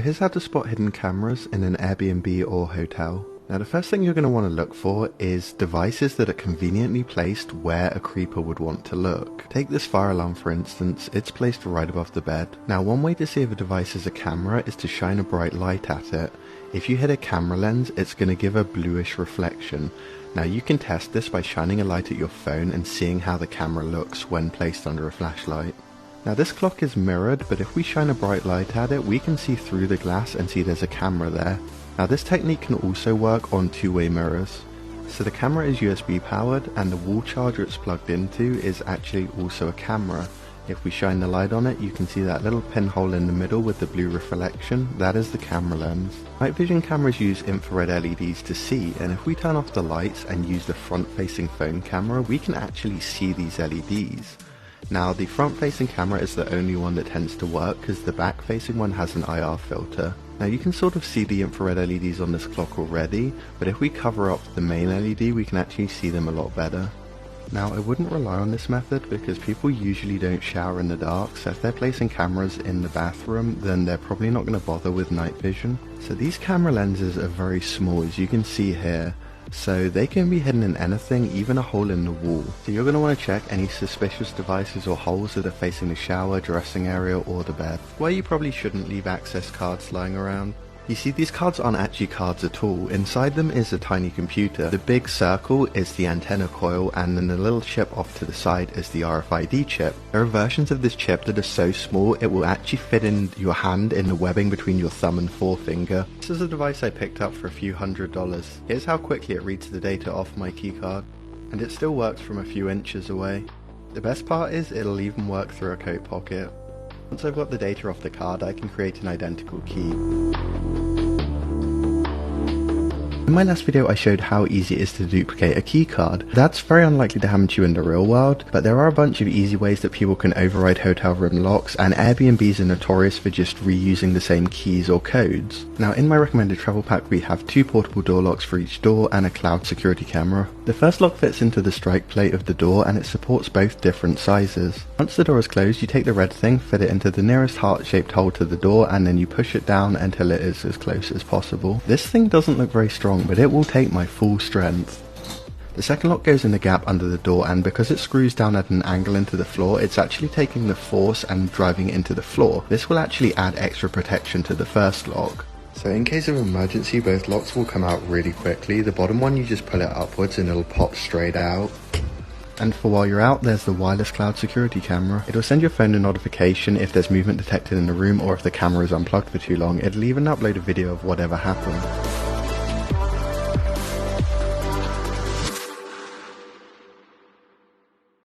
here's how to spot hidden cameras in an Airbnb or hotel. Now the first thing you're going to want to look for is devices that are conveniently placed where a creeper would want to look. Take this fire alarm for instance, it's placed right above the bed. Now one way to see if a device is a camera is to shine a bright light at it. If you hit a camera lens, it's going to give a bluish reflection. Now you can test this by shining a light at your phone and seeing how the camera looks when placed under a flashlight. Now this clock is mirrored, but if we shine a bright light at it, we can see through the glass and see there's a camera there. Now this technique can also work on two-way mirrors. So the camera is USB powered and the wall charger it's plugged into is actually also a camera. If we shine the light on it, you can see that little pinhole in the middle with the blue reflection. That is the camera lens. Night vision cameras use infrared LEDs to see, and if we turn off the lights and use the front-facing phone camera, we can actually see these LEDs. Now the front-facing camera is the only one that tends to work because the back-facing one has an IR filter. Now you can sort of see the infrared LEDs on this clock already, but if we cover up the main LED we can actually see them a lot better. Now I wouldn't rely on this method because people usually don't shower in the dark, so if they're placing cameras in the bathroom then they're probably not going to bother with night vision. So these camera lenses are very small, as you can see here. So they can be hidden in anything, even a hole in the wall. So you're going to want to check any suspicious devices or holes that are facing the shower, dressing area or the bed. Where you probably shouldn't leave access cards lying around. You see, these cards aren't actually cards at all. Inside them is a tiny computer. The big circle is the antenna coil, and then the little chip off to the side is the RFID chip. There are versions of this chip that are so small it will actually fit in your hand in the webbing between your thumb and forefinger. This is a device I picked up for a few $100s. Here's how quickly it reads the data off my keycard, and it still works from a few inches away. The best part is it'll even work through a coat pocket. Once I've got the data off the card, I can create an identical key. In my last video I showed how easy it is to duplicate a keycard. That's very unlikely to happen to you in the real world, but there are a bunch of easy ways that people can override hotel room locks, and Airbnbs are notorious for just reusing the same keys or codes. Now in my recommended travel pack we have 2 portable door locks for each door and a cloud security camera. The first lock fits into the strike plate of the door and it supports both different sizes. Once the door is closed, you take the red thing, fit it into the nearest heart-shaped hole to the door, and then you push it down until it is as close as possible. This thing doesn't look very strong, but it will take my full strength. The second lock goes in the gap under the door, and because it screws down at an angle into the floor, it's actually taking the force and driving it into the floor. This will actually add extra protection to the first lock. So in case of emergency, both locks will come out really quickly. The bottom one you just pull it upwards and it'll pop straight out. And for while you're out, there's the wireless cloud security camera. It'll send your phone a notification if there's movement detected in the room or if the camera is unplugged for too long. It'll even upload a video of whatever happened.